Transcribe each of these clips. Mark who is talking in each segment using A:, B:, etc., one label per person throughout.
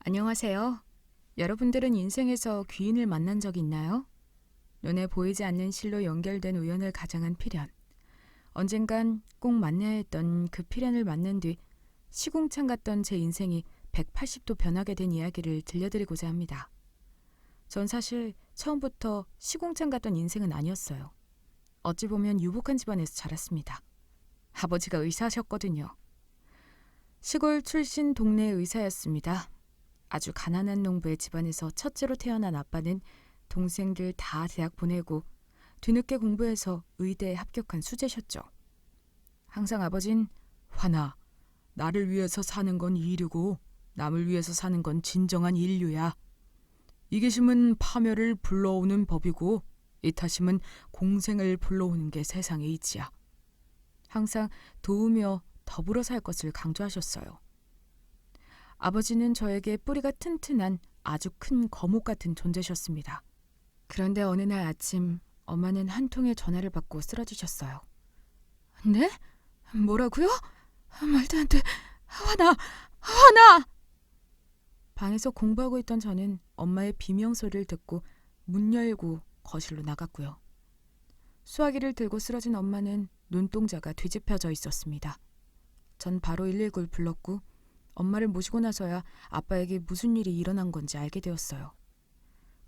A: 안녕하세요. 여러분들은 인생에서 귀인을 만난 적 있나요? 눈에 보이지 않는 실로 연결된 우연을 가장한 필연. 언젠간 꼭 만나야 했던 그 필연을 만난 뒤 시궁창 같던 제 인생이 180도 변하게 된 이야기를 들려드리고자 합니다. 전 사실 처음부터 시궁창 같던 인생은 아니었어요. 어찌 보면 유복한 집안에서 자랐습니다. 아버지가 의사셨거든요. 시골 출신 동네 의사였습니다. 아주 가난한 농부의 집안에서 첫째로 태어난 아빠는 동생들 다 대학 보내고 뒤늦게 공부해서 의대에 합격한 수재셨죠. 항상 아버진 화나, 나를 위해서 사는 건 이류고 남을 위해서 사는 건 진정한 인류야. 이기심은 파멸을 불러오는 법이고 이타심은 공생을 불러오는 게 세상의 이치야. 항상 도우며 더불어 살 것을 강조하셨어요. 아버지는 저에게 뿌리가 튼튼한 아주 큰 거목 같은 존재셨습니다. 그런데 어느 날 아침 엄마는 한 통의 전화를 받고 쓰러지셨어요. 네? 뭐라고요? 말도 안 돼. 화나! 화나! 방에서 공부하고 있던 저는 엄마의 비명소리를 듣고 문 열고 거실로 나갔고요. 수화기를 들고 쓰러진 엄마는 눈동자가 뒤집혀져 있었습니다. 전 바로 119를 불렀고 엄마를 모시고 나서야 아빠에게 무슨 일이 일어난 건지 알게 되었어요.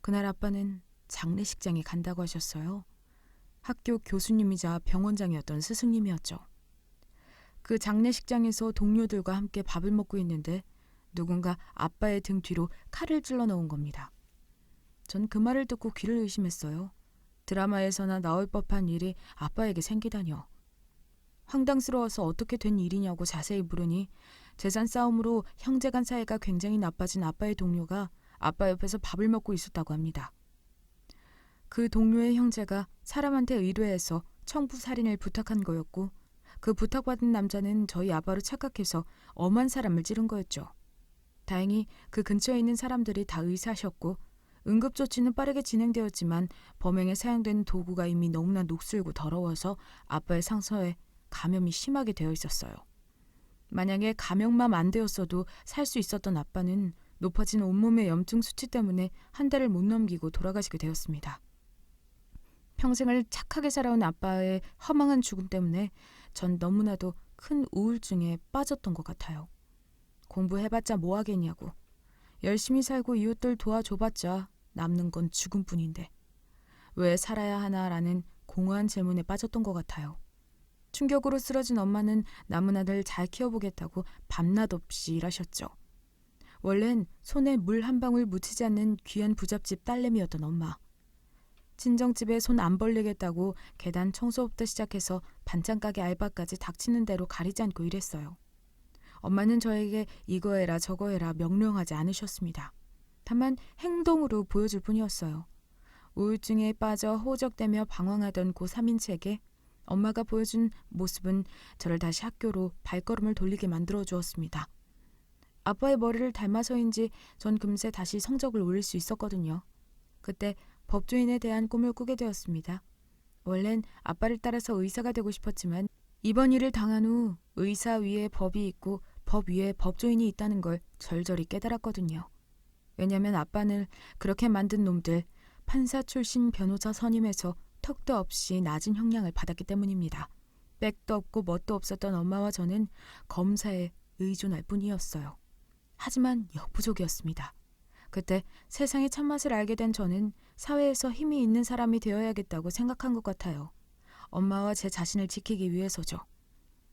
A: 그날 아빠는 장례식장에 간다고 하셨어요. 학교 교수님이자 병원장이었던 스승님이었죠. 그 장례식장에서 동료들과 함께 밥을 먹고 있는데 누군가 아빠의 등 뒤로 칼을 찔러 넣은 겁니다. 전 그 말을 듣고 귀를 의심했어요. 드라마에서나 나올 법한 일이 아빠에게 생기다뇨. 황당스러워서 어떻게 된 일이냐고 자세히 물으니 재산 싸움으로 형제간 사이가 굉장히 나빠진 아빠의 동료가 아빠 옆에서 밥을 먹고 있었다고 합니다. 그 동료의 형제가 사람한테 의뢰해서 청부살인을 부탁한 거였고 그 부탁받은 남자는 저희 아빠로 착각해서 엄한 사람을 찌른 거였죠. 다행히 그 근처에 있는 사람들이 다 의사셨고 응급조치는 빠르게 진행되었지만 범행에 사용된 도구가 이미 너무나 녹슬고 더러워서 아빠의 상처에 감염이 심하게 되어 있었어요. 만약에 감염만 안 되었어도 살 수 있었던 아빠는 높아진 온몸의 염증 수치 때문에 한 달을 못 넘기고 돌아가시게 되었습니다. 평생을 착하게 살아온 아빠의 허망한 죽음 때문에 전 너무나도 큰 우울증에 빠졌던 것 같아요. 공부해봤자 뭐 하겠냐고. 열심히 살고 이웃들 도와줘봤자 남는 건 죽음뿐인데 왜 살아야 하나라는 공허한 질문에 빠졌던 것 같아요. 충격으로 쓰러진 엄마는 남은 아들 잘 키워보겠다고 밤낮 없이 일하셨죠. 원래는 손에 물 한 방울 묻히지 않는 귀한 부잣집 딸내미였던 엄마. 친정집에 손 안 벌리겠다고 계단 청소부터 시작해서 반찬 가게 알바까지 닥치는 대로 가리지 않고 일했어요. 엄마는 저에게 이거 해라 저거 해라 명령하지 않으셨습니다. 다만 행동으로 보여줄 뿐이었어요. 우울증에 빠져 호적되며 방황하던 고 3인체에게 엄마가 보여준 모습은 저를 다시 학교로 발걸음을 돌리게 만들어 주었습니다. 아빠의 머리를 닮아서인지 전 금세 다시 성적을 올릴 수 있었거든요. 그때 법조인에 대한 꿈을 꾸게 되었습니다. 원래는 아빠를 따라서 의사가 되고 싶었지만 이번 일을 당한 후 의사 위에 법이 있고 법 위에 법조인이 있다는 걸 절절히 깨달았거든요. 왜냐면 아빠는 그렇게 만든 놈들 판사 출신 변호사 선임에서 턱도 없이 낮은 형량을 받았기 때문입니다. 백도 없고 멋도 없었던 엄마와 저는 검사에 의존할 뿐이었어요. 하지만 역부족이었습니다. 그때 세상의 참맛을 알게 된 저는 사회에서 힘이 있는 사람이 되어야겠다고 생각한 것 같아요. 엄마와 제 자신을 지키기 위해서죠.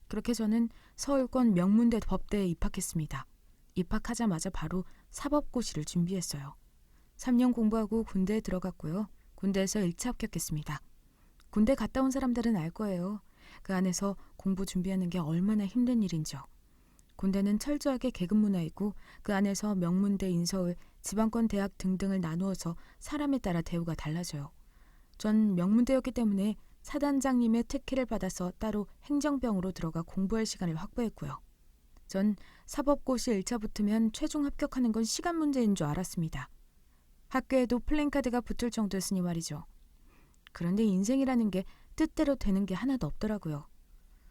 A: 그렇게 저는 서울권 명문대 법대에 입학했습니다. 입학하자마자 바로 사법고시를 준비했어요. 3년 공부하고 군대에 들어갔고요. 군대에서 1차 합격했습니다. 군대 갔다 온 사람들은 알 거예요. 그 안에서 공부 준비하는 게 얼마나 힘든 일인지요. 군대는 철저하게 계급 문화이고 그 안에서 명문대, 인서울, 지방권 대학 등등을 나누어서 사람에 따라 대우가 달라져요. 전 명문대였기 때문에 사단장님의 특혜를 받아서 따로 행정병으로 들어가 공부할 시간을 확보했고요. 전 사법고시 1차 붙으면 최종 합격하는 건 시간 문제인 줄 알았습니다. 학교에도 플랜카드가 붙을 정도였으니 말이죠. 그런데 인생이라는 게 뜻대로 되는 게 하나도 없더라고요.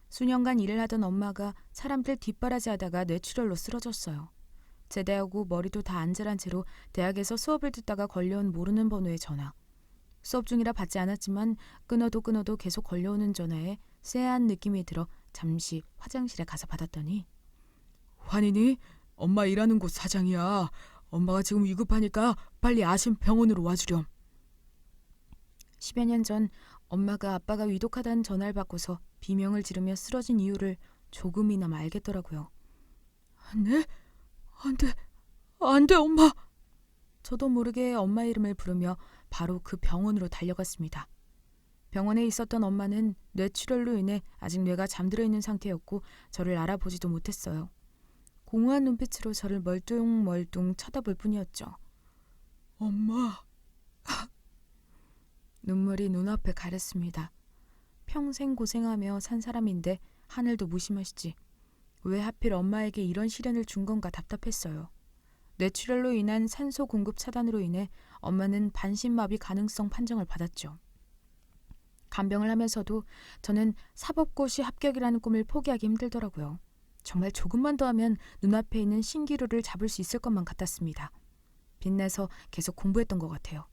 A: 수년간 일을 하던 엄마가 사람들 뒷바라지 하다가 뇌출혈로 쓰러졌어요. 제대하고 머리도 다 안절한 채로 대학에서 수업을 듣다가 걸려온 모르는 번호의 전화. 수업 중이라 받지 않았지만 끊어도 계속 걸려오는 전화에 쎄한 느낌이 들어 잠시 화장실에 가서 받았더니
B: 환희니? 엄마 일하는 곳 사장이야. 엄마가 지금 위급하니까 빨리 아심 병원으로 와주렴.
A: 10여 년 전 엄마가 아빠가 위독하다는 전화를 받고서 비명을 지르며 쓰러진 이유를 조금이나마 알겠더라고요.
B: 네? 안 돼, 엄마.
A: 저도 모르게 엄마 이름을 부르며 바로 그 병원으로 달려갔습니다. 병원에 있었던 엄마는 뇌출혈로 인해 아직 뇌가 잠들어 있는 상태였고 저를 알아보지도 못했어요. 공허한 눈빛으로 저를 멀뚱멀뚱 쳐다볼 뿐이었죠.
B: 엄마.
A: 눈물이 눈앞을 가렸습니다. 평생 고생하며 산 사람인데 하늘도 무심하시지. 왜 하필 엄마에게 이런 시련을 준 건가 답답했어요. 뇌출혈로 인한 산소 공급 차단으로 인해 엄마는 반신마비 가능성 판정을 받았죠. 간병을 하면서도 저는 사법고시 합격이라는 꿈을 포기하기 힘들더라고요. 정말 조금만 더 하면 눈앞에 있는 신기루를 잡을 수 있을 것만 같았습니다. 빛내서 계속 공부했던 것 같아요.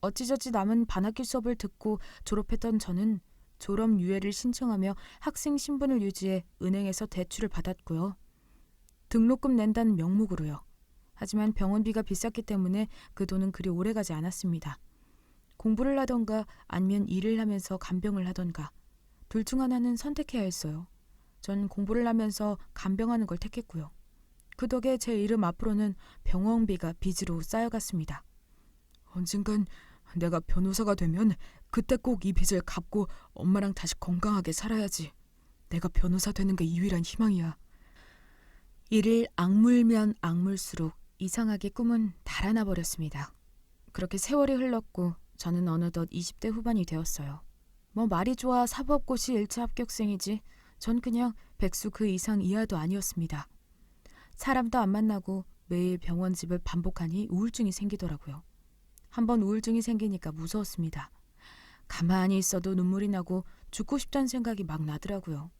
A: 어찌저찌 남은 반학기 수업을 듣고 졸업했던 저는 졸업 유예를 신청하며 학생 신분을 유지해 은행에서 대출을 받았고요. 등록금 낸다는 명목으로요. 하지만 병원비가 비쌌기 때문에 그 돈은 그리 오래가지 않았습니다. 공부를 하던가 아니면 일을 하면서 간병을 하던가 둘 중 하나는 선택해야 했어요. 전 공부를 하면서 간병하는 걸 택했고요. 그 덕에 제 이름 앞으로는 병원비가 빚으로 쌓여갔습니다.
B: 언젠간 내가 변호사가 되면 그때 꼭 이 빚을 갚고 엄마랑 다시 건강하게 살아야지. 내가 변호사 되는 게 유일한 희망이야.
A: 이를 악물면 악물수록 이상하게 꿈은 달아나 버렸습니다. 그렇게 세월이 흘렀고 저는 어느덧 20대 후반이 되었어요. 뭐 말이 좋아 사법고시 1차 합격생이지 전 그냥 백수 그 이상 이하도 아니었습니다. 사람도 안 만나고 매일 병원집을 반복하니 우울증이 생기더라고요. 한번 우울증이 생기니까 무서웠습니다. 가만히 있어도 눈물이 나고 죽고 싶다는 생각이 막 나더라고요.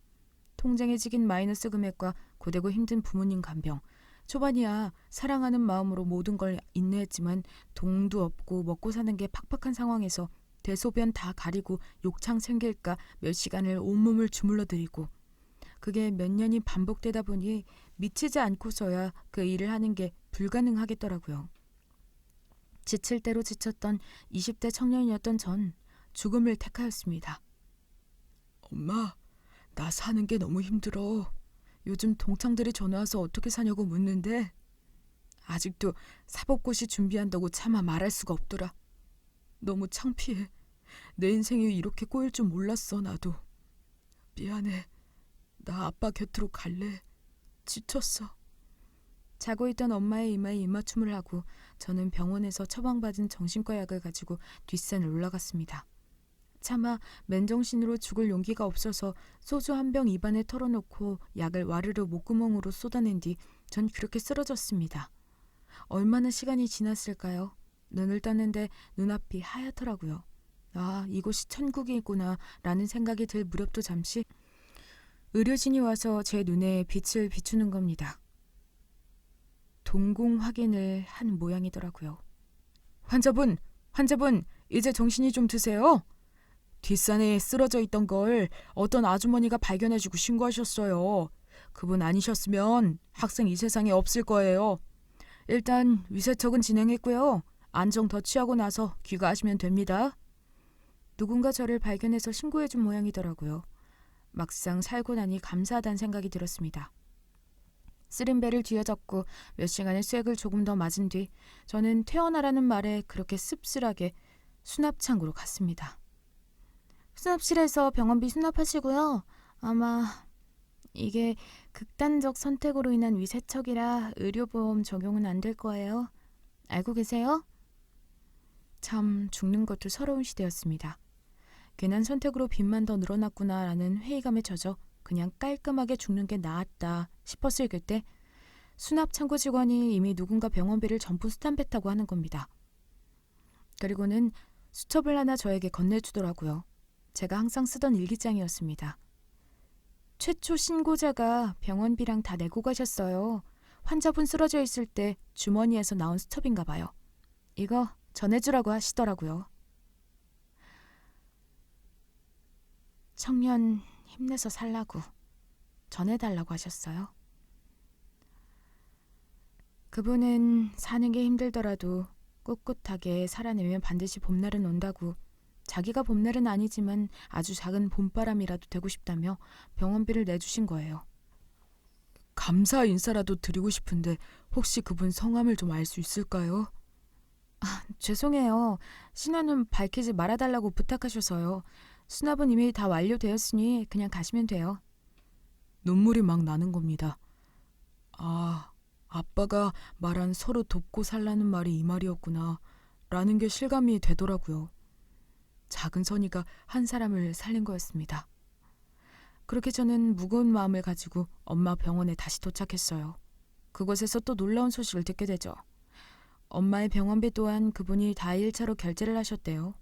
A: 통장에 찍인 마이너스 금액과 고되고 힘든 부모님 간병. 초반이야 사랑하는 마음으로 모든 걸 인내했지만 돈도 없고 먹고 사는 게 팍팍한 상황에서 대소변 다 가리고 욕창 생길까 몇 시간을 온몸을 주물러드리고 그게 몇 년이 반복되다 보니 미치지 않고서야 그 일을 하는 게 불가능하겠더라고요. 지칠 대로 지쳤던 20대 청년이었던 전 죽음을 택하였습니다.
B: 엄마, 나 사는 게 너무 힘들어. 요즘 동창들이 전화와서 어떻게 사냐고 묻는데 아직도 사법고시 준비한다고 차마 말할 수가 없더라. 너무 창피해. 내 인생이 이렇게 꼬일 줄 몰랐어, 나도. 미안해. 나 아빠 곁으로 갈래. 지쳤어.
A: 자고 있던 엄마의 이마에 입맞춤을 하고 저는 병원에서 처방받은 정신과 약을 가지고 뒷산을 올라갔습니다. 차마 맨정신으로 죽을 용기가 없어서 소주 한 병 입안에 털어놓고 약을 와르르 목구멍으로 쏟아낸 뒤 전 그렇게 쓰러졌습니다. 얼마나 시간이 지났을까요? 눈을 떴는데 눈앞이 하얗더라고요. 아, 이곳이 천국이구나 라는 생각이 들 무렵도 잠시 의료진이 와서 제 눈에 빛을 비추는 겁니다. 동공 확인을 한 모양이더라고요.
B: 환자분, 이제 정신이 좀 드세요? 뒷산에 쓰러져 있던 걸 어떤 아주머니가 발견해주고 신고하셨어요. 그분 아니셨으면 학생 이 세상에 없을 거예요. 일단 위세척은 진행했고요. 안정 더 취하고 나서 귀가하시면 됩니다.
A: 누군가 저를 발견해서 신고해준 모양이더라고요. 막상 살고 나니 감사하다는 생각이 들었습니다. 쓰린 배를 뒤어잡고 몇 시간의 쐐기를 조금 더 맞은 뒤 저는 퇴원하라는 말에 그렇게 씁쓸하게 수납창고로 갔습니다. 수납실에서 병원비 수납하시고요. 아마 이게 극단적 선택으로 인한 위세척이라 의료보험 적용은 안 될 거예요. 알고 계세요? 참 죽는 것도 서러운 시대였습니다. 괜한 선택으로 빚만 더 늘어났구나라는 회의감에 젖어 그냥 깔끔하게 죽는 게 나았다 싶었을 그때 수납창고 직원이 이미 누군가 병원비를 전부 스탬프했다고 하는 겁니다. 그리고는 수첩을 하나 저에게 건네주더라고요. 제가 항상 쓰던 일기장이었습니다. 최초 신고자가 병원비랑 다 내고 가셨어요. 환자분 쓰러져 있을 때 주머니에서 나온 스톱인가 봐요. 이거 전해주라고 하시더라고요. 청년 힘내서 살라고 전해달라고 하셨어요. 그분은 사는 게 힘들더라도 꿋꿋하게 살아내면 반드시 봄날은 온다고, 자기가 봄날은 아니지만 아주 작은 봄바람이라도 되고 싶다며 병원비를 내주신 거예요.
B: 감사 인사라도 드리고 싶은데 혹시 그분 성함을 좀 알 수 있을까요?
A: 죄송해요. 신원은 밝히지 말아달라고 부탁하셔서요. 수납은 이미 다 완료되었으니 그냥 가시면 돼요.
B: 눈물이 막 나는 겁니다. 아빠가 말한 서로 돕고 살라는 말이 이 말이었구나 라는 게 실감이 되더라고요. 작은 선이가 한 사람을 살린 거였습니다. 그렇게 저는 무거운 마음을 가지고 엄마 병원에 다시 도착했어요. 그곳에서 또 놀라운 소식을 듣게 되죠. 엄마의 병원비 또한 그분이 다 1차로 결제를 하셨대요.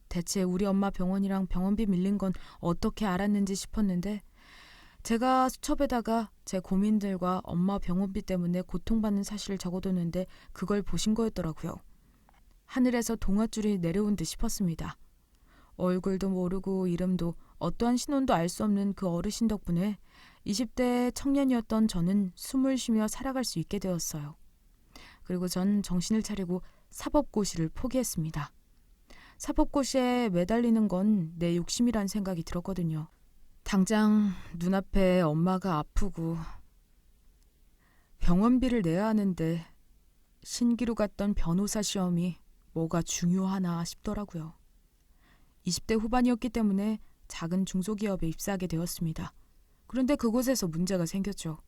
B: 대체 우리 엄마 병원이랑 병원비 밀린 건 어떻게 알았는지 싶었는데, 제가 수첩에다가 제 고민들과 엄마 병원비 때문에 고통받는 사실을 적어뒀는데 그걸 보신 거였더라고요. 하늘에서 동아줄이 내려온 듯 싶었습니다. 얼굴도 모르고 이름도 어떠한 신원도 알 수 없는 그 어르신 덕분에 20대 청년이었던 저는 숨을 쉬며 살아갈 수 있게 되었어요. 그리고 전 정신을 차리고 사법고시를 포기했습니다. 사법고시에 매달리는 건 내 욕심이란 생각이 들었거든요. 당장 눈앞에 엄마가 아프고 병원비를 내야 하는데 신기루 갔던 변호사 시험이 뭐가 중요하나 싶더라고요. 20대 후반이었기 때문에 작은 중소기업에 입사하게 되었습니다. 그런데 그곳에서 문제가 생겼죠.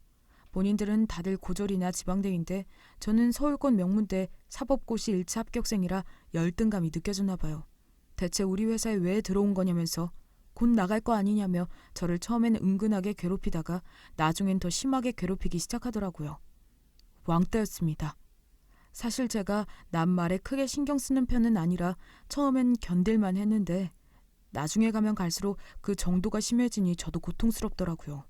B: 본인들은 다들 고졸이나 지방대인데 저는 서울권 명문대 사법고시 1차 합격생이라 열등감이 느껴졌나 봐요. 대체 우리 회사에 왜 들어온 거냐면서 곧 나갈 거 아니냐며 저를 처음엔 은근하게 괴롭히다가 나중엔 더 심하게 괴롭히기 시작하더라고요. 왕따였습니다. 사실 제가 남 말에 크게 신경 쓰는 편은 아니라 처음엔 견딜만 했는데 나중에 가면 갈수록 그 정도가 심해지니 저도 고통스럽더라고요.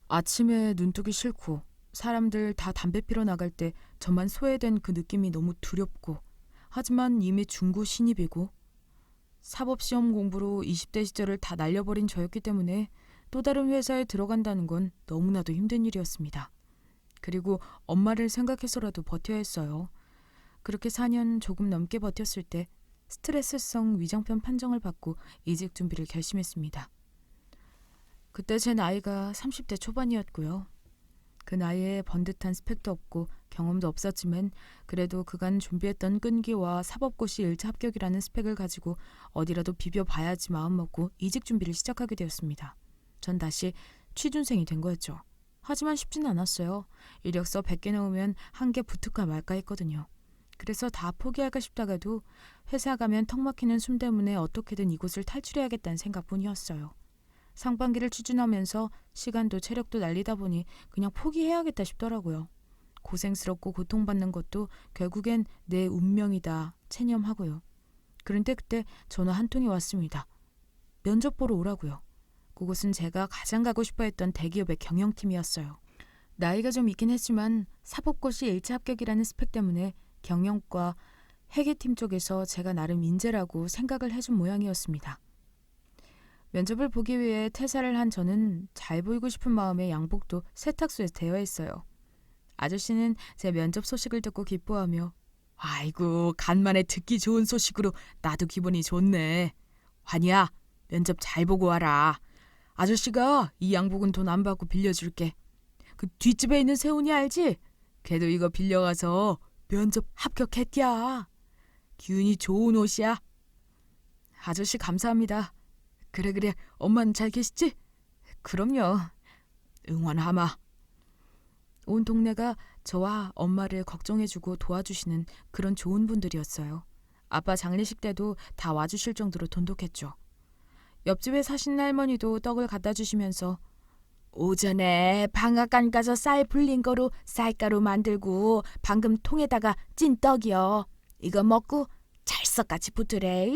B: 아침에 눈뜨기 싫고 사람들 다 담배 피러 나갈 때 저만 소외된 그 느낌이 너무 두렵고, 하지만 이미 중고 신입이고 사법시험 공부로 20대 시절을 다 날려버린 저였기 때문에 또 다른 회사에 들어간다는 건 너무나도 힘든 일이었습니다. 그리고 엄마를 생각해서라도 버텨야 했어요. 그렇게 4년 조금 넘게 버텼을 때 스트레스성 위장병 판정을 받고 이직 준비를 결심했습니다. 그때 제 나이가 30대 초반이었고요. 그 나이에 번듯한 스펙도 없고 경험도 없었지만 그래도 그간 준비했던 끈기와 사법고시 1차 합격이라는 스펙을 가지고 어디라도 비벼봐야지 마음먹고 이직 준비를 시작하게 되었습니다. 전 다시 취준생이 된 거였죠. 하지만 쉽진 않았어요. 이력서 100개 넣으면 1개 붙을까 말까 했거든요. 그래서 다 포기할까 싶다가도 회사 가면 턱 막히는 숨 때문에 어떻게든 이곳을 탈출해야겠다는 생각뿐이었어요. 상반기를 추진하면서 시간도 체력도 날리다 보니 그냥 포기해야겠다 싶더라고요. 고생스럽고 고통받는 것도 결국엔 내 운명이다 체념하고요. 그런데 그때 전화 한 통이 왔습니다. 면접 보러 오라고요. 그곳은 제가 가장 가고 싶어 했던 대기업의 경영팀이었어요. 나이가 좀 있긴 했지만 사법고시 1차 합격이라는 스펙 때문에 경영과 회계팀 쪽에서 제가 나름 인재라고 생각을 해준 모양이었습니다. 면접을 보기 위해 퇴사를 한 저는 잘 보이고 싶은 마음에 양복도 세탁소에 대여했어요. 아저씨는 제 면접 소식을 듣고 기뻐하며 아이고 간만에 듣기 좋은 소식으로 나도 기분이 좋네. 환희야 면접 잘 보고 와라. 아저씨가 이 양복은 돈 안 받고 빌려줄게. 그 뒷집에 있는 세훈이 알지? 걔도 이거 빌려가서 면접 합격했디야. 기운이 좋은 옷이야. 아저씨 감사합니다. 그래 엄마는 잘 계시지? 그럼요. 응원하마. 온 동네가 저와 엄마를 걱정해주고 도와주시는 그런 좋은 분들이었어요. 아빠 장례식 때도 다 와주실 정도로 돈독했죠. 옆집에 사신 할머니도 떡을 갖다 주시면서 오전에 방앗간 가서 쌀 불린 거로 쌀가루 만들고 방금 통에다가 찐 떡이요. 이거 먹고 찰석같이 붙으래.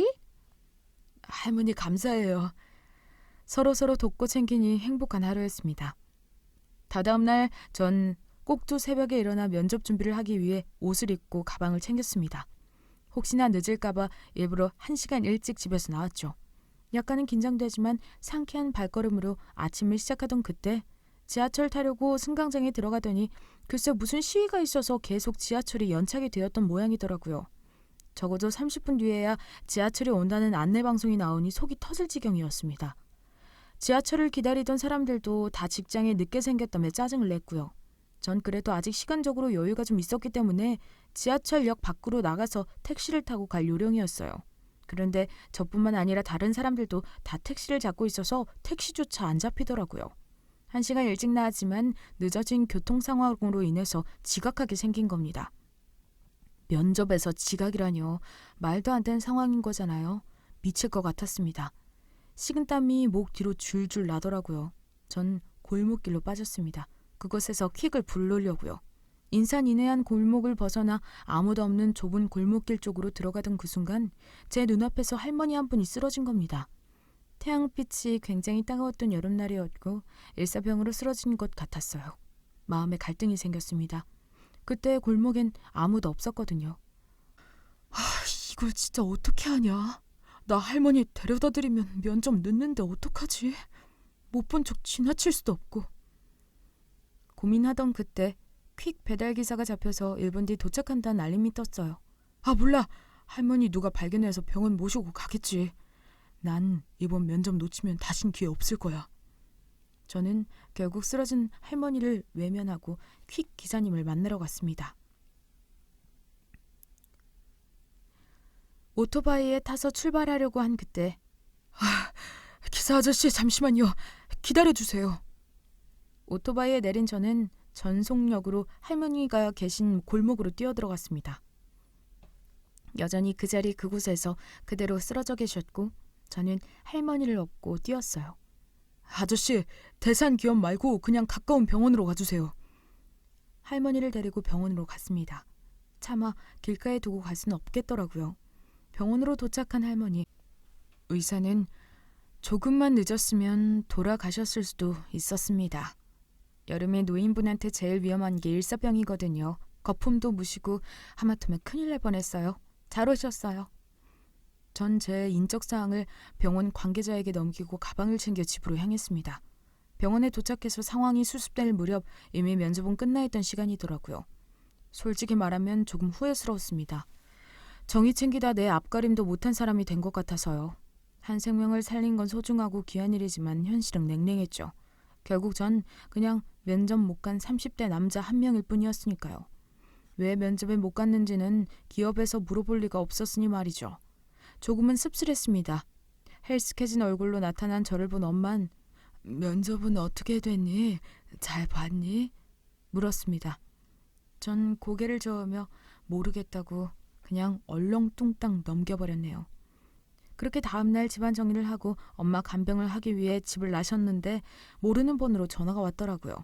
B: 할머니 감사해요. 서로 돕고 챙기니 행복한 하루였습니다. 다다음 날 전
A: 꼭두 새벽에 일어나 면접 준비를 하기 위해 옷을 입고 가방을 챙겼습니다. 혹시나 늦을까봐 일부러 1시간 일찍 집에서 나왔죠. 약간은 긴장되지만 상쾌한 발걸음으로 아침을 시작하던 그때 지하철 타려고 승강장에 들어가더니 글쎄 무슨 시위가 있어서 계속 지하철이 연착이 되었던 모양이더라고요. 적어도 30분 뒤에야 지하철이 온다는 안내방송이 나오니 속이 터질 지경이었습니다. 지하철을 기다리던 사람들도 다 직장에 늦게 생겼다며 짜증을 냈고요. 전 그래도 아직 시간적으로 여유가 좀 있었기 때문에 지하철역 밖으로 나가서 택시를 타고 갈 요령이었어요. 그런데 저뿐만 아니라 다른 사람들도 다 택시를 잡고 있어서 택시조차 안 잡히더라고요. 1시간 일찍 나왔지만 늦어진 교통 상황으로 인해서 지각하게 생긴 겁니다. 면접에서 지각이라뇨. 말도 안 되는 상황인 거잖아요. 미칠 것 같았습니다. 식은땀이 목 뒤로 줄줄 나더라고요. 전 골목길로 빠졌습니다. 그곳에서 퀵을 불르려고요. 인산인해한 골목을 벗어나 아무도 없는 좁은 골목길 쪽으로 들어가던 그 순간 제 눈앞에서 할머니 한 분이 쓰러진 겁니다. 태양빛이 굉장히 따가웠던 여름날이었고 일사병으로 쓰러진 것 같았어요. 마음에 갈등이 생겼습니다. 그때 골목엔 아무도 없었거든요.
B: 이걸 진짜 어떻게 하냐? 나 할머니 데려다 드리면 면접 늦는데 어떡하지? 못 본 척 지나칠 수도 없고.
A: 고민하던 그때 퀵 배달기사가 잡혀서 1분 뒤 도착한다는 알림이 떴어요.
B: 몰라. 할머니 누가 발견해서 병원 모시고 가겠지. 난 이번 면접 놓치면 다신 기회 없을 거야.
A: 저는 결국 쓰러진 할머니를 외면하고 퀵 기사님을 만나러 갔습니다. 오토바이에 타서 출발하려고 한 그때
B: 기사 아저씨 잠시만요. 기다려주세요.
A: 오토바이에 내린 저는 전속력으로 할머니가 계신 골목으로 뛰어들어갔습니다. 여전히 그 자리 그곳에서 그대로 쓰러져 계셨고 저는 할머니를 업고 뛰었어요.
B: 아저씨, 대산기업 말고 그냥 가까운 병원으로 가주세요.
A: 할머니를 데리고 병원으로 갔습니다. 차마 길가에 두고 갈 수는 없겠더라고요. 병원으로 도착한 할머니. 의사는 조금만 늦었으면 돌아가셨을 수도 있었습니다. 여름에 노인분한테 제일 위험한 게 일사병이거든요. 거품도 무시고 하마터면 큰일 날 뻔했어요. 잘 오셨어요. 전 제 인적사항을 병원 관계자에게 넘기고 가방을 챙겨 집으로 향했습니다. 병원에 도착해서 상황이 수습될 무렵 이미 면접은 끝나 있던 시간이더라고요. 솔직히 말하면 조금 후회스러웠습니다. 정이 챙기다 내 앞가림도 못한 사람이 된 것 같아서요. 한 생명을 살린 건 소중하고 귀한 일이지만 현실은 냉랭했죠. 결국 전 그냥 면접 못 간 30대 남자 한 명일 뿐이었으니까요. 왜 면접에 못 갔는지는 기업에서 물어볼 리가 없었으니 말이죠. 조금은 씁쓸했습니다. 헬스케진 얼굴로 나타난 저를 본 엄만
B: 면접은 어떻게 됐니? 잘 봤니?
A: 물었습니다. 전 고개를 저으며 모르겠다고 그냥 얼렁뚱땅 넘겨버렸네요. 그렇게 다음날 집안 정리를 하고 엄마 간병을 하기 위해 집을 나셨는데 모르는 번호로 전화가 왔더라고요.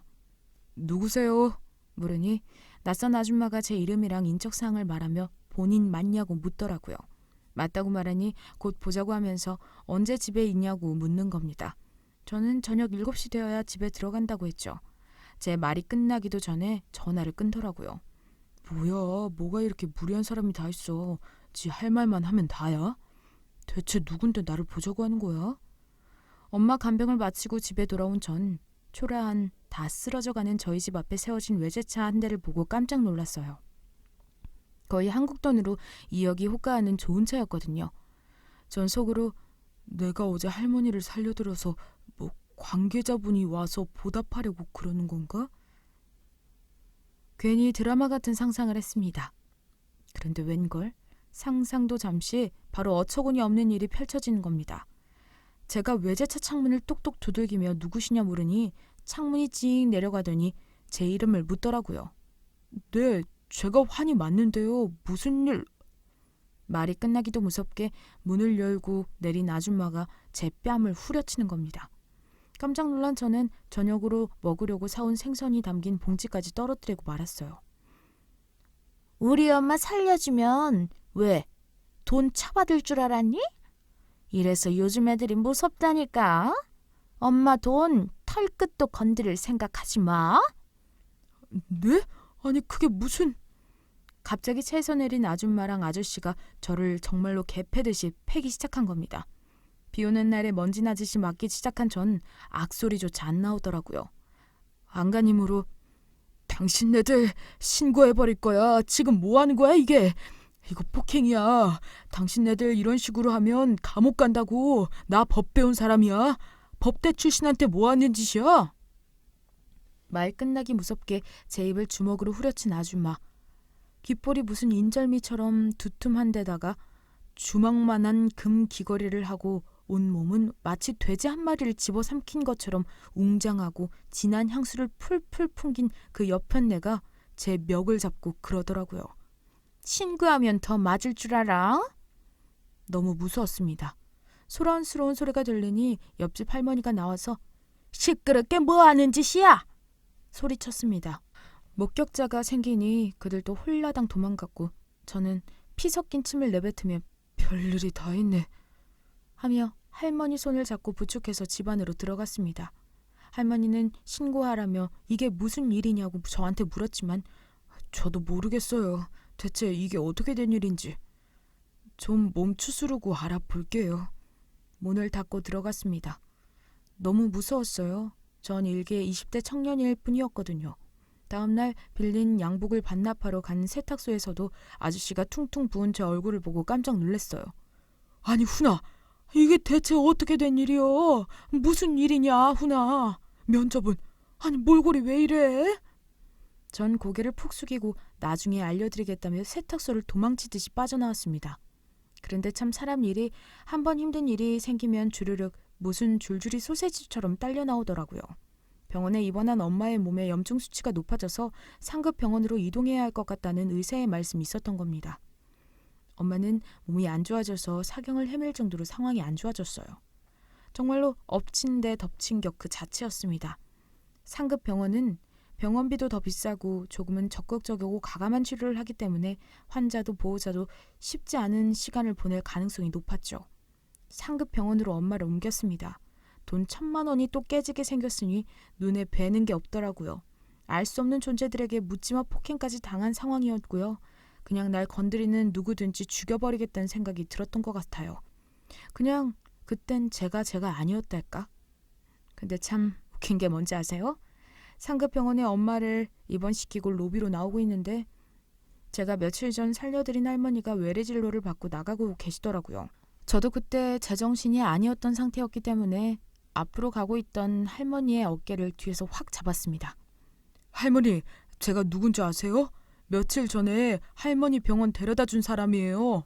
B: 누구세요?
A: 물으니 낯선 아줌마가 제 이름이랑 인적사항을 말하며 본인 맞냐고 묻더라고요. 맞다고 말하니 곧 보자고 하면서 언제 집에 있냐고 묻는 겁니다. 저는 저녁 7시 되어야 집에 들어간다고 했죠. 제 말이 끝나기도 전에 전화를 끊더라고요.
B: 뭐야, 뭐가 이렇게 무리한 사람이 다 있어. 지 할 말만 하면 다야? 대체 누군데 나를 보자고 하는 거야?
A: 엄마 간병을 마치고 집에 돌아온 전 초라한 다 쓰러져가는 저희 집 앞에 세워진 외제차 한 대를 보고 깜짝 놀랐어요. 거의 한국 돈으로 2억이 호가하는 좋은 차였거든요. 전 속으로
B: 내가 어제 할머니를 살려드려서 뭐 관계자분이 와서 보답하려고 그러는 건가?
A: 괜히 드라마 같은 상상을 했습니다. 그런데 웬걸? 상상도 잠시 바로 어처구니 없는 일이 펼쳐지는 겁니다. 제가 외제차 창문을 똑똑 두들기며 누구시냐 물으니 창문이 찡 내려가더니 제 이름을 묻더라고요.
B: 네, 제가 환이 맞는데요. 무슨 일...
A: 말이 끝나기도 무섭게 문을 열고 내린 아줌마가 제 뺨을 후려치는 겁니다. 깜짝 놀란 저는 저녁으로 먹으려고 사온 생선이 담긴 봉지까지 떨어뜨리고 말았어요. 우리 엄마 살려주면 왜? 돈 차받을 줄 알았니? 이래서 요즘 애들이 무섭다니까. 엄마 돈 털끝도 건드릴 생각하지 마.
B: 네? 아니 그게 무슨...
A: 갑자기 차에서 내린 아줌마랑 아저씨가 저를 정말로 개 패듯이 패기 시작한 겁니다. 비 오는 날에 먼지 나듯이 맞기 시작한 전 악소리조차 안 나오더라고요.
B: 안간힘으로 당신네들 신고해버릴 거야. 지금 뭐 하는 거야 이게? 이거 폭행이야. 당신네들 이런 식으로 하면 감옥 간다고. 나 법 배운 사람이야. 법대 출신한테 뭐 하는 짓이야?
A: 말 끝나기 무섭게 제 입을 주먹으로 후려친 아줌마. 귓볼이 무슨 인절미처럼 두툼한 데다가 주먹만한 금 귀걸이를 하고 온몸은 마치 돼지 한 마리를 집어삼킨 것처럼 웅장하고 진한 향수를 풀풀 풍긴 그 여편네가 제 멱을 잡고 그러더라고요. 신고하면 더 맞을 줄 알아? 너무 무서웠습니다. 소란스러운 소리가 들리니 옆집 할머니가 나와서 시끄럽게 뭐 하는 짓이야? 소리쳤습니다. 목격자가 생기니 그들도 홀라당 도망갔고 저는 피 섞인 침을 내뱉으며
B: 별일이 다 있네
A: 하며 할머니 손을 잡고 부축해서 집 안으로 들어갔습니다. 할머니는 신고하라며 이게 무슨 일이냐고 저한테 물었지만
B: 저도 모르겠어요. 대체 이게 어떻게 된 일인지. 좀 몸 추스르고 알아볼게요.
A: 문을 닫고 들어갔습니다. 너무 무서웠어요. 전 일개 20대 청년일 뿐이었거든요. 다음날 빌린 양복을 반납하러 간 세탁소에서도 아저씨가 퉁퉁 부은 제 얼굴을 보고 깜짝 놀랐어요.
B: 아니 훈아, 이게 대체 어떻게 된 일이여? 무슨 일이냐 훈아. 면접은 아니 몰골이 왜 이래?
A: 전 고개를 푹 숙이고 나중에 알려드리겠다며 세탁소를 도망치듯이 빠져나왔습니다. 그런데 참 사람 일이 한 번 힘든 일이 생기면 주르륵 무슨 줄줄이 소세지처럼 딸려 나오더라고요. 병원에 입원한 엄마의 몸에 염증 수치가 높아져서 상급 병원으로 이동해야 할 것 같다는 의사의 말씀이 있었던 겁니다. 엄마는 몸이 안 좋아져서 사경을 헤맬 정도로 상황이 안 좋아졌어요. 정말로 엎친 데 덮친 격 그 자체였습니다. 상급 병원은 병원비도 더 비싸고 조금은 적극적이고 가감한 치료를 하기 때문에 환자도 보호자도 쉽지 않은 시간을 보낼 가능성이 높았죠. 상급 병원으로 엄마를 옮겼습니다. 돈 1,000만 원이 또 깨지게 생겼으니 눈에 뵈는 게 없더라고요. 알 수 없는 존재들에게 묻지마 폭행까지 당한 상황이었고요. 그냥 날 건드리는 누구든지 죽여버리겠다는 생각이 들었던 것 같아요. 그냥 그땐 제가 아니었달까? 근데 참 웃긴 게 뭔지 아세요? 상급 병원에 엄마를 입원시키고 로비로 나오고 있는데 제가 며칠 전 살려드린 할머니가 외래진료를 받고 나가고 계시더라고요. 저도 그때 제정신이 아니었던 상태였기 때문에 앞으로 가고 있던 할머니의 어깨를 뒤에서 확 잡았습니다.
B: 할머니, 제가 누군지 아세요? 며칠 전에 할머니 병원 데려다 준 사람이에요.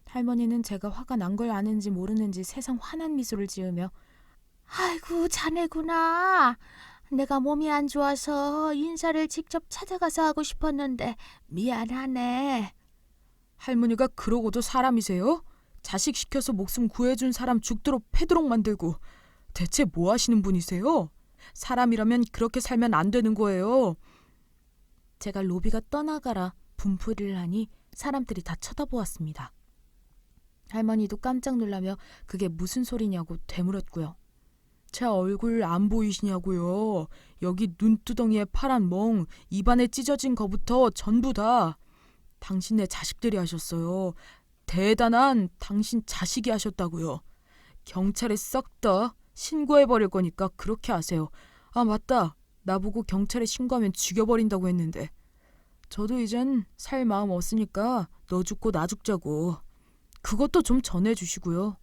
A: 할머니는 제가 화가 난 걸 아는지 모르는지 세상 환한 미소를 지으며 아이고 자네구나. 내가 몸이 안 좋아서 인사를 직접 찾아가서 하고 싶었는데 미안하네.
B: 할머니가 그러고도 사람이세요? 자식 시켜서 목숨 구해준 사람 죽도록 패도록 만들고 대체 뭐 하시는 분이세요? 사람이라면 그렇게 살면 안 되는 거예요.
A: 제가 로비가 떠나가라 분풀이를 하니 사람들이 다 쳐다보았습니다. 할머니도 깜짝 놀라며 그게 무슨 소리냐고 되물었고요.
B: 제 얼굴 안 보이시냐고요. 여기 눈두덩이에 파란 멍, 입안에 찢어진 거부터 전부 다 당신네 자식들이 하셨어요. 대단한 당신 자식이 하셨다고요. 경찰에 썩 다 신고해버릴 거니까 그렇게 하세요. 아 맞다. 나보고 경찰에 신고하면 죽여버린다고 했는데. 저도 이젠 살 마음 없으니까 너 죽고 나 죽자고. 그것도 좀 전해주시고요.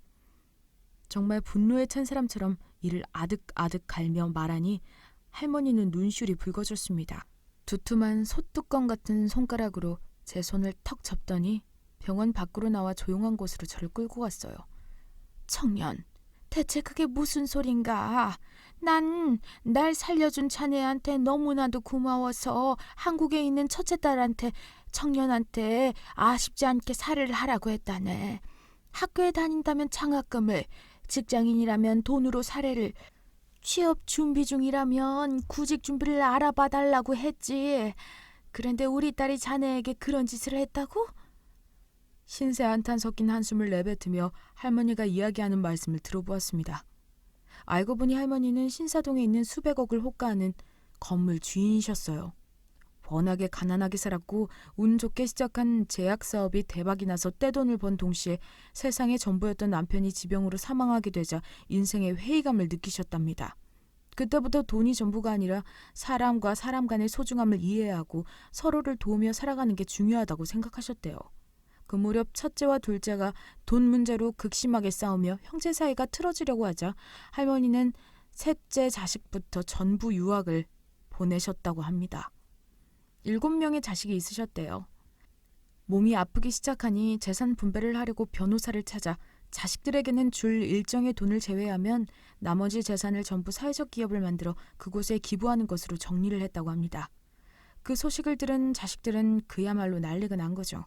B: 정말 분노에 찬 사람처럼 이를 아득아득 갈며 말하니 할머니는 눈시울이 붉어졌습니다. 두툼한 솥뚜껑 같은 손가락으로 제 손을 턱 잡더니 병원 밖으로 나와 조용한 곳으로 저를 끌고 갔어요. 청년, 대체 그게 무슨 소린가? 난 날 살려준 자네한테 너무나도 고마워서 한국에 있는 첫째 딸한테 청년한테 아쉽지 않게 살해를 하라고 했다네. 학교에 다닌다면 장학금을, 직장인이라면 돈으로 살해를, 취업 준비 중이라면 구직 준비를 알아봐 달라고 했지. 그런데 우리 딸이 자네에게 그런 짓을 했다고? 신세 한탄 섞인 한숨을 내뱉으며 할머니가 이야기하는 말씀을 들어보았습니다. 알고 보니 할머니는 신사동에 있는 수백억을 호가하는 건물 주인이셨어요.
A: 워낙에 가난하게 살았고 운 좋게 시작한 제약 사업이 대박이 나서 떼돈을 번 동시에 세상의 전부였던 남편이 지병으로 사망하게 되자 인생의 회의감을 느끼셨답니다. 그때부터 돈이 전부가 아니라 사람과 사람 간의 소중함을 이해하고 서로를 도우며 살아가는 게 중요하다고 생각하셨대요. 그 무렵 첫째와 둘째가 돈 문제로 극심하게 싸우며 형제 사이가 틀어지려고 하자 할머니는 셋째 자식부터 전부 유학을 보내셨다고 합니다. 7명의 자식이 있으셨대요. 몸이 아프기 시작하니 재산 분배를 하려고 변호사를 찾아 자식들에게는 줄 일정의 돈을 제외하면 나머지 재산을 전부 사회적 기업을 만들어 그곳에 기부하는 것으로 정리를 했다고 합니다. 그 소식을 들은 자식들은 그야말로 난리가 난 거죠.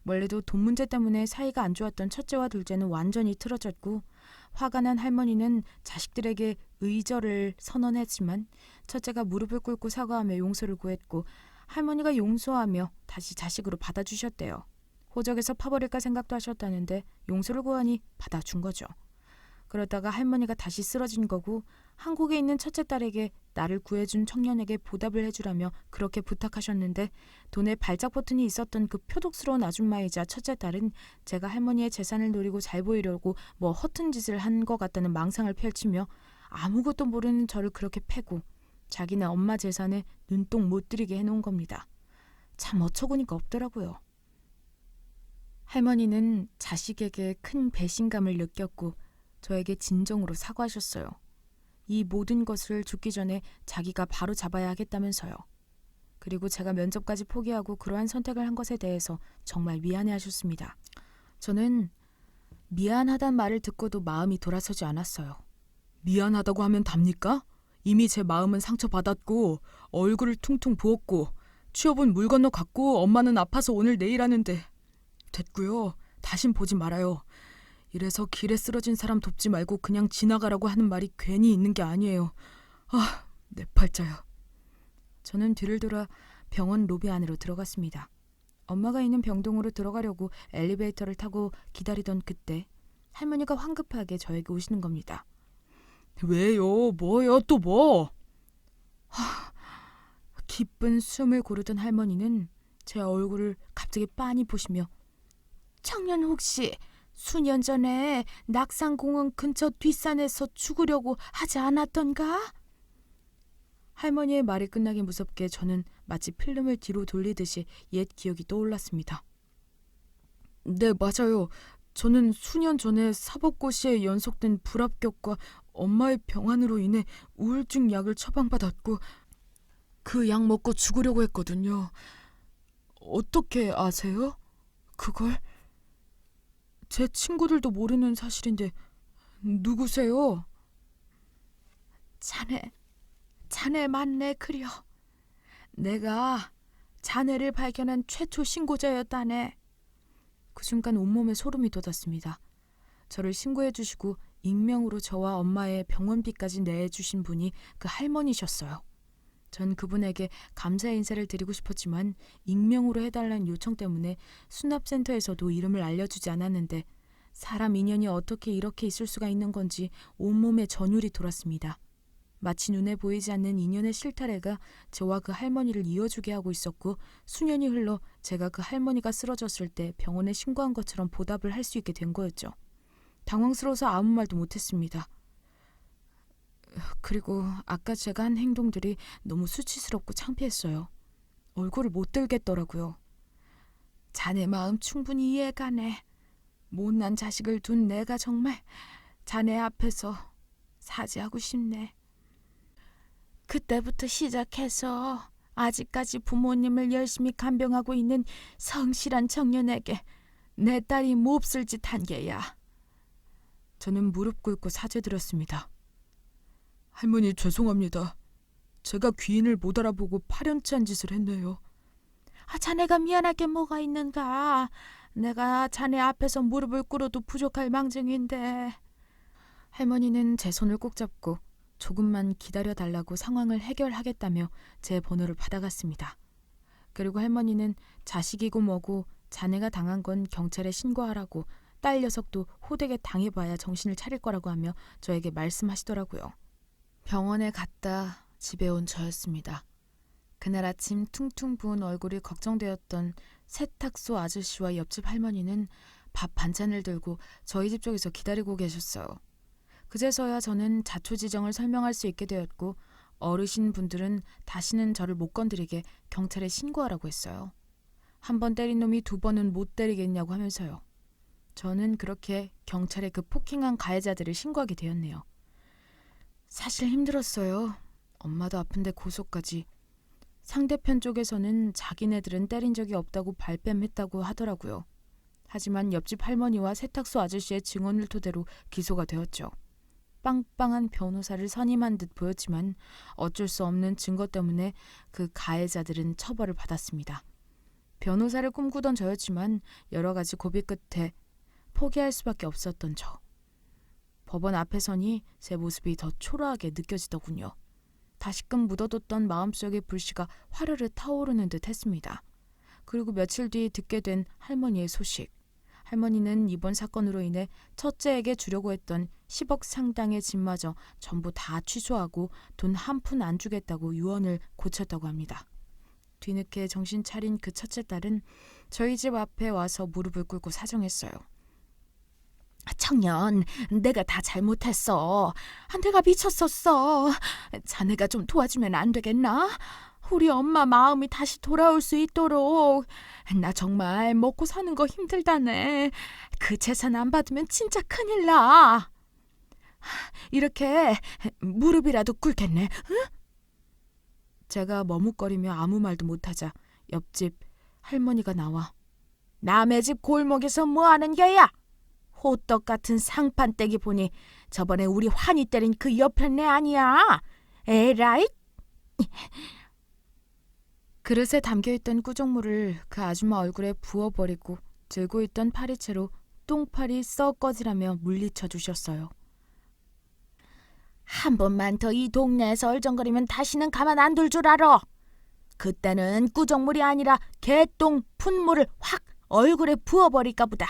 A: 원래도 돈 문제 때문에 사이가 안 좋았던 첫째와 둘째는 완전히 틀어졌고 화가 난 할머니는 자식들에게 의절을 선언했지만 첫째가 무릎을 꿇고 사과하며 용서를 구했고 할머니가 용서하며 다시 자식으로 받아주셨대요. 호적에서 파버릴까 생각도 하셨다는데 용서를 구하니 받아준 거죠. 그러다가 할머니가 다시 쓰러진 거고 한국에 있는 첫째 딸에게 나를 구해준 청년에게 보답을 해주라며 그렇게 부탁하셨는데 돈에 발작 버튼이 있었던 그 표독스러운 아줌마이자 첫째 딸은 제가 할머니의 재산을 노리고 잘 보이려고 뭐 허튼 짓을 한 것 같다는 망상을 펼치며 아무것도 모르는 저를 그렇게 패고 자기네 엄마 재산에 눈독 못 들이게 해놓은 겁니다. 참 어처구니가 없더라고요. 할머니는 자식에게 큰 배신감을 느꼈고 저에게 진정으로 사과하셨어요. 이 모든 것을 죽기 전에 자기가 바로 잡아야 하겠다면서요. 그리고 제가 면접까지 포기하고 그러한 선택을 한 것에 대해서 정말 미안해하셨습니다. 저는 미안하단 말을 듣고도 마음이 돌아서지 않았어요.
B: 미안하다고 하면 답니까? 이미 제 마음은 상처받았고 얼굴을 퉁퉁 부었고 취업은 물 건너 갔고 엄마는 아파서 오늘 내일 하는데 됐고요. 다신 보지 말아요. 이래서 길에 쓰러진 사람 돕지 말고 그냥 지나가라고 하는 말이 괜히 있는 게 아니에요. 아, 내 팔자야.
A: 저는 뒤를 돌아 병원 로비 안으로 들어갔습니다. 엄마가 있는 병동으로 들어가려고 엘리베이터를 타고 기다리던 그때 할머니가 황급하게 저에게 오시는 겁니다.
B: 왜요? 뭐요? 또 뭐?
A: 깊은 숨을 고르던 할머니는 제 얼굴을 갑자기 빤히 보시며 청년 혹시 수년 전에 낙산공원 근처 뒷산에서 죽으려고 하지 않았던가? 할머니의 말이 끝나기 무섭게 저는 마치 필름을 뒤로 돌리듯이 옛 기억이 떠올랐습니다.
B: 네, 맞아요. 저는 수년 전에 사법고시에 연속된 불합격과 엄마의 병환으로 인해 우울증 약을 처방받았고 그 약 먹고 죽으려고 했거든요. 어떻게 아세요? 그걸? 제 친구들도 모르는 사실인데 누구세요?
A: 자네 맞네 그려. 내가 자네를 발견한 최초 신고자였다네. 그 순간 온몸에 소름이 돋았습니다. 저를 신고해 주시고 익명으로 저와 엄마의 병원비까지 내주신 분이 그 할머니셨어요. 전 그분에게 감사의 인사를 드리고 싶었지만 익명으로 해달라는 요청 때문에 수납센터에서도 이름을 알려주지 않았는데 사람 인연이 어떻게 이렇게 있을 수가 있는 건지 온몸에 전율이 돌았습니다. 마치 눈에 보이지 않는 인연의 실타래가 저와 그 할머니를 이어주게 하고 있었고 수년이 흘러 제가 그 할머니가 쓰러졌을 때 병원에 신고한 것처럼 보답을 할 수 있게 된 거였죠. 당황스러워서 아무 말도 못했습니다. 그리고 아까 제가 한 행동들이 너무 수치스럽고 창피했어요. 얼굴을 못 들겠더라고요. 자네 마음 충분히 이해가네. 못난 자식을 둔 내가 정말 자네 앞에서 사죄하고 싶네. 그때부터 시작해서 아직까지 부모님을 열심히 간병하고 있는 성실한 청년에게 내 딸이 몹쓸 짓 한 게야.
B: 저는 무릎 꿇고 사죄드렸습니다. 할머니 죄송합니다. 제가 귀인을 못 알아보고 파렴치한 짓을 했네요.
A: 자네가 미안할 게 뭐가 있는가. 내가 자네 앞에서 무릎을 꿇어도 부족할 망정인데. 할머니는 제 손을 꼭 잡고 조금만 기다려달라고 상황을 해결하겠다며 제 번호를 받아갔습니다. 그리고 할머니는 자식이고 뭐고 자네가 당한 건 경찰에 신고하라고 딸 녀석도 호되게 당해봐야 정신을 차릴 거라고 하며 저에게 말씀하시더라고요. 병원에 갔다 집에 온 저였습니다. 그날 아침 퉁퉁 부은 얼굴이 걱정되었던 세탁소 아저씨와 옆집 할머니는 밥 반찬을 들고 저희 집 쪽에서 기다리고 계셨어요. 그제서야 저는 자초지정을 설명할 수 있게 되었고 어르신분들은 다시는 저를 못 건드리게 경찰에 신고하라고 했어요. 한 번 때린 놈이 두 번은 못 때리겠냐고 하면서요. 저는 그렇게 경찰에 그 폭행한 가해자들을 신고하게 되었네요. 사실 힘들었어요. 엄마도 아픈데 고소까지. 상대편 쪽에서는 자기네들은 때린 적이 없다고 발뺌했다고 하더라고요. 하지만 옆집 할머니와 세탁소 아저씨의 증언을 토대로 기소가 되었죠. 빵빵한 변호사를 선임한 듯 보였지만 어쩔 수 없는 증거 때문에 그 가해자들은 처벌을 받았습니다. 변호사를 꿈꾸던 저였지만 여러 가지 고비 끝에 포기할 수밖에 없었던 저. 법원 앞에 서니 제 모습이 더 초라하게 느껴지더군요. 다시금 묻어뒀던 마음속의 불씨가 화르르 타오르는 듯 했습니다. 그리고 며칠 뒤 듣게 된 할머니의 소식. 할머니는 이번 사건으로 인해 첫째에게 주려고 했던 10억 상당의 집마저 전부 다 취소하고 돈 한 푼 안 주겠다고 유언을 고쳤다고 합니다. 뒤늦게 정신 차린 그 첫째 딸은 저희 집 앞에 와서 무릎을 꿇고 사정했어요. 청년, 내가 다 잘못했어. 내가 미쳤었어. 자네가 좀 도와주면 안 되겠나? 우리 엄마 마음이 다시 돌아올 수 있도록. 나 정말 먹고 사는 거 힘들다네. 그 재산 안 받으면 진짜 큰일 나. 이렇게 무릎이라도 꿇겠네. 응? 제가 머뭇거리며 아무 말도 못하자 옆집 할머니가 나와 남의 집 골목에서 뭐하는 게야? 호떡 같은 상판떼기 보니 저번에 우리 환희 때린 그 옆편 애 아니야? 에라이? 그릇에 담겨있던 꾸정물을 그 아줌마 얼굴에 부어버리고 들고 있던 파리채로 똥파리 썩 꺼지라며 물리쳐 주셨어요. 한 번만 더 이 동네에서 얼쩡거리면 다시는 가만 안 둘 줄 알아. 그때는 꾸정물이 아니라 개똥 푼물을 확 얼굴에 부어버릴까 보다.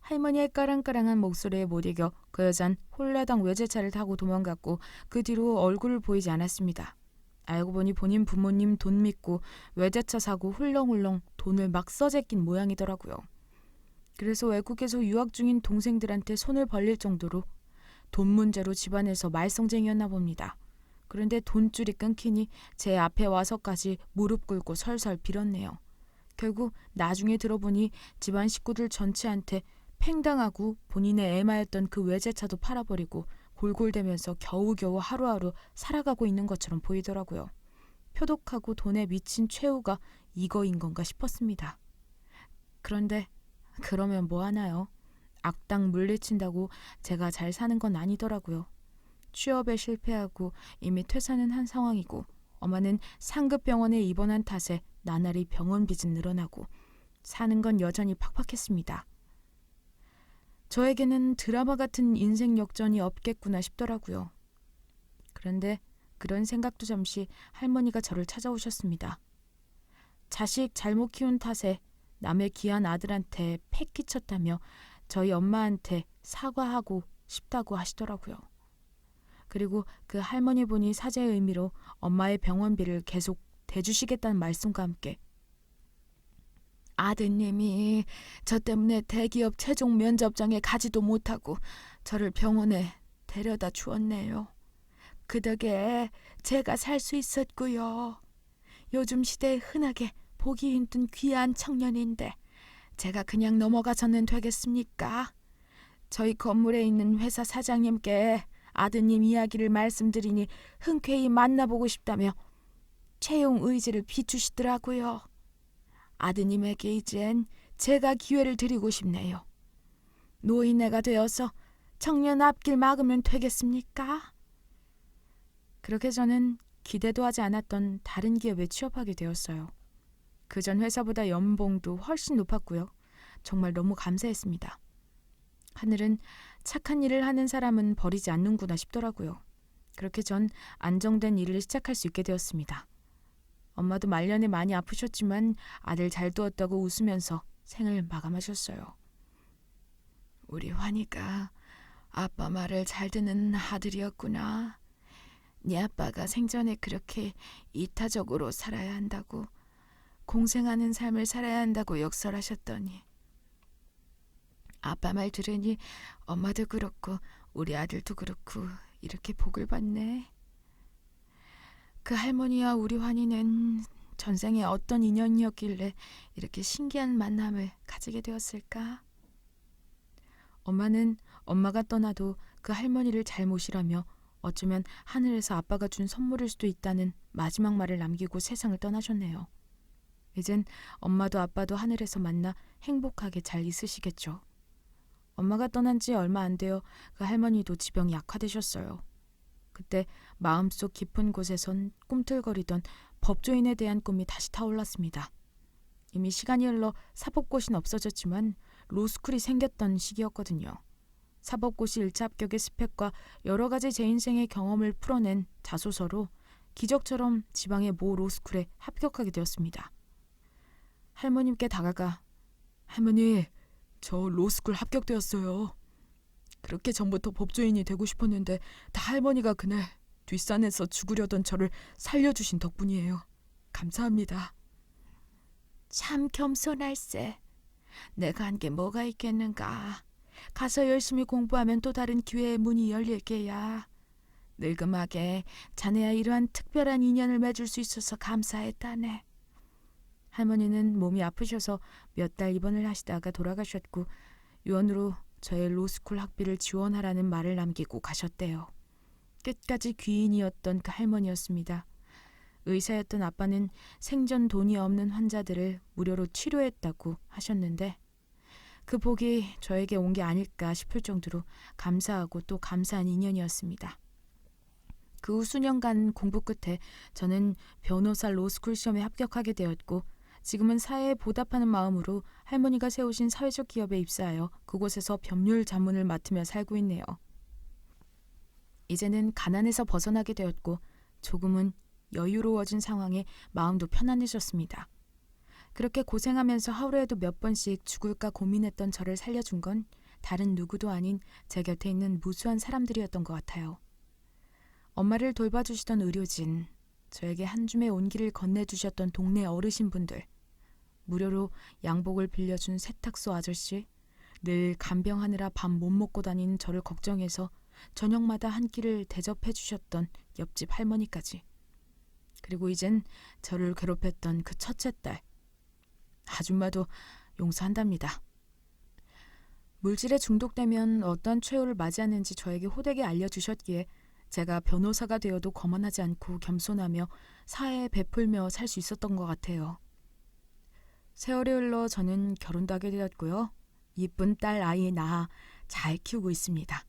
A: 할머니의 까랑까랑한 목소리에 못 이겨 그 여잔 홀라당 외제차를 타고 도망갔고 그 뒤로 얼굴을 보이지 않았습니다. 알고 보니 본인 부모님 돈 믿고 외제차 사고 훌렁훌렁 돈을 막 써제낀 모양이더라고요. 그래서 외국에서 유학 중인 동생들한테 손을 벌릴 정도로 돈 문제로 집안에서 말썽쟁이였나 봅니다. 그런데 돈줄이 끊기니 제 앞에 와서까지 무릎 꿇고 설설 빌었네요. 결국 나중에 들어보니 집안 식구들 전체한테 팽당하고 본인의 애마였던 그 외제차도 팔아버리고 골골대면서 겨우겨우 하루하루 살아가고 있는 것처럼 보이더라고요. 표독하고 돈에 미친 최후가 이거인 건가 싶었습니다. 그런데 그러면 뭐 하나요? 악당 물리친다고 제가 잘 사는 건 아니더라고요. 취업에 실패하고 이미 퇴사는 한 상황이고 엄마는 상급병원에 입원한 탓에 나날이 병원 빚은 늘어나고 사는 건 여전히 팍팍했습니다. 저에게는 드라마 같은 인생 역전이 없겠구나 싶더라고요. 그런데 그런 생각도 잠시 할머니가 저를 찾아오셨습니다. 자식 잘못 키운 탓에 남의 귀한 아들한테 패 끼쳤다며 저희 엄마한테 사과하고 싶다고 하시더라고요. 그리고 그 할머니 분이 사죄의 의미로 엄마의 병원비를 계속 대주시겠다는 말씀과 함께 아드님이 저 때문에 대기업 최종 면접장에 가지도 못하고 저를 병원에 데려다 주었네요. 그 덕에 제가 살 수 있었고요. 요즘 시대에 흔하게 보기 힘든 귀한 청년인데 제가 그냥 넘어가서는 되겠습니까? 저희 건물에 있는 회사 사장님께 아드님 이야기를 말씀드리니 흔쾌히 만나보고 싶다며 채용 의지를 비추시더라고요. 아드님에게 이젠 제가 기회를 드리고 싶네요. 노인네가 되어서 청년 앞길 막으면 되겠습니까? 그렇게 저는 기대도 하지 않았던 다른 기업에 취업하게 되었어요. 그전 회사보다 연봉도 훨씬 높았고요. 정말 너무 감사했습니다. 하늘은 착한 일을 하는 사람은 버리지 않는구나 싶더라고요. 그렇게 전 안정된 일을 시작할 수 있게 되었습니다. 엄마도 말년에 많이 아프셨지만 아들 잘 두었다고 웃으면서 생을 마감하셨어요. 우리 환희가 아빠 말을 잘 듣는 아들이었구나. 네 아빠가 생전에 그렇게 이타적으로 살아야 한다고, 공생하는 삶을 살아야 한다고 역설하셨더니 아빠 말 들으니 엄마도 그렇고 우리 아들도 그렇고 이렇게 복을 받네. 그 할머니와 우리 환희는 전생에 어떤 인연이었길래 이렇게 신기한 만남을 가지게 되었을까? 엄마는 엄마가 떠나도 그 할머니를 잘 모시라며 어쩌면 하늘에서 아빠가 준 선물일 수도 있다는 마지막 말을 남기고 세상을 떠나셨네요. 이젠 엄마도 아빠도 하늘에서 만나 행복하게 잘 있으시겠죠. 엄마가 떠난 지 얼마 안 되어 그 할머니도 지병이 약화되셨어요. 그때 마음속 깊은 곳에선 꿈틀거리던 법조인에 대한 꿈이 다시 타올랐습니다. 이미 시간이 흘러 사법고시는 없어졌지만 로스쿨이 생겼던 시기였거든요. 사법고시 1차 합격의 스펙과 여러 가지 제 인생의 경험을 풀어낸 자소서로 기적처럼 지방의 모 로스쿨에 합격하게 되었습니다. 할머님께 다가가
B: 할머니, 저 로스쿨 합격되었어요. 그렇게 전부터 법조인이 되고 싶었는데 다 할머니가 그날 뒷산에서 죽으려던 저를 살려주신 덕분이에요. 감사합니다.
A: 참 겸손할세. 내가 한 게 뭐가 있겠는가. 가서 열심히 공부하면 또 다른 기회의 문이 열릴 게야. 늙음하게 자네야 이러한 특별한 인연을 맺을 수 있어서 감사했다네. 할머니는 몸이 아프셔서 몇 달 입원을 하시다가 돌아가셨고 유언으로 저의 로스쿨 학비를 지원하라는 말을 남기고 가셨대요. 끝까지 귀인이었던 그 할머니였습니다. 의사였던 아빠는 생전 돈이 없는 환자들을 무료로 치료했다고 하셨는데 그 복이 저에게 온 게 아닐까 싶을 정도로 감사하고 또 감사한 인연이었습니다. 그 후 수년간 공부 끝에 저는 변호사 로스쿨 시험에 합격하게 되었고 지금은 사회에 보답하는 마음으로 할머니가 세우신 사회적 기업에 입사하여 그곳에서 법률 자문을 맡으며 살고 있네요. 이제는 가난에서 벗어나게 되었고 조금은 여유로워진 상황에 마음도 편안해졌습니다. 그렇게 고생하면서 하루에도 몇 번씩 죽을까 고민했던 저를 살려준 건 다른 누구도 아닌 제 곁에 있는 무수한 사람들이었던 것 같아요. 엄마를 돌봐주시던 의료진, 저에게 한 줌의 온기를 건네주셨던 동네 어르신분들, 무료로 양복을 빌려준 세탁소 아저씨, 늘 간병하느라 밥 못 먹고 다니는 저를 걱정해서 저녁마다 한 끼를 대접해 주셨던 옆집 할머니까지. 그리고 이젠 저를 괴롭혔던 그 첫째 딸, 아줌마도 용서한답니다. 물질에 중독되면 어떤 최후를 맞이하는지 저에게 호되게 알려주셨기에 제가 변호사가 되어도 거만하지 않고 겸손하며 사회에 베풀며 살 수 있었던 것 같아요. 세월이 흘러 저는 결혼도 하게 되었고요. 이쁜 딸 아이 낳아 잘 키우고 있습니다.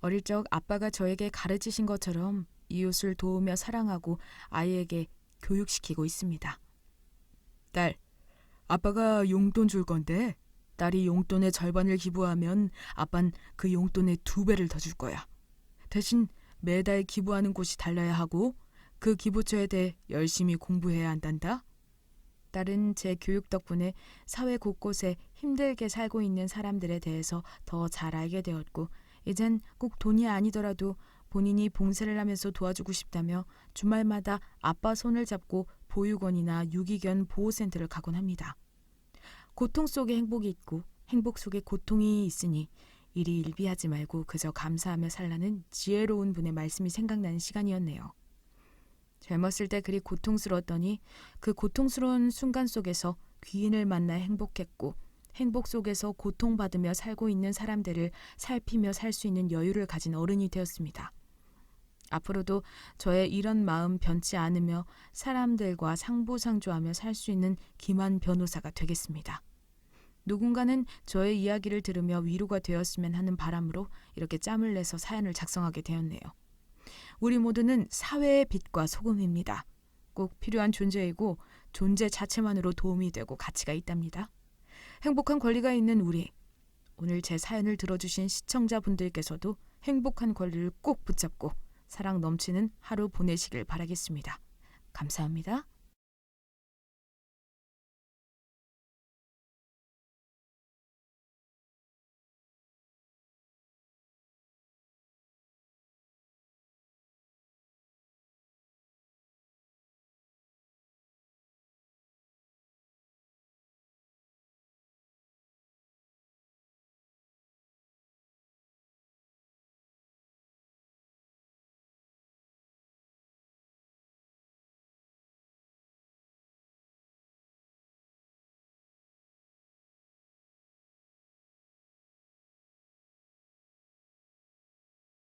A: 어릴 적 아빠가 저에게 가르치신 것처럼 이웃을 도우며 사랑하고 아이에게 교육시키고 있습니다.
B: 딸, 아빠가 용돈 줄 건데 딸이 용돈의 절반을 기부하면 아빤 그 용돈의 2배를 더 줄 거야. 대신 매달 기부하는 곳이 달라야 하고 그 기부처에 대해 열심히 공부해야 한단다.
A: 딸은 제 교육 덕분에 사회 곳곳에 힘들게 살고 있는 사람들에 대해서 더 잘 알게 되었고 이젠 꼭 돈이 아니더라도 본인이 봉사를 하면서 도와주고 싶다며 주말마다 아빠 손을 잡고 보육원이나 유기견 보호센터를 가곤 합니다. 고통 속에 행복이 있고 행복 속에 고통이 있으니 이리 일비하지 말고 그저 감사하며 살라는 지혜로운 분의 말씀이 생각나는 시간이었네요. 젊었을 때 그리 고통스러웠더니 그 고통스러운 순간 속에서 귀인을 만나 행복했고 행복 속에서 고통받으며 살고 있는 사람들을 살피며 살 수 있는 여유를 가진 어른이 되었습니다. 앞으로도 저의 이런 마음 변치 않으며 사람들과 상부상조하며 살 수 있는 김한 변호사가 되겠습니다. 누군가는 저의 이야기를 들으며 위로가 되었으면 하는 바람으로 이렇게 짬을 내서 사연을 작성하게 되었네요. 우리 모두는 사회의 빛과 소금입니다. 꼭 필요한 존재이고 존재 자체만으로 도움이 되고 가치가 있답니다. 행복한 권리가 있는 우리, 오늘 제 사연을 들어주신 시청자분들께서도 행복한 권리를 꼭 붙잡고 사랑 넘치는 하루 보내시길 바라겠습니다. 감사합니다.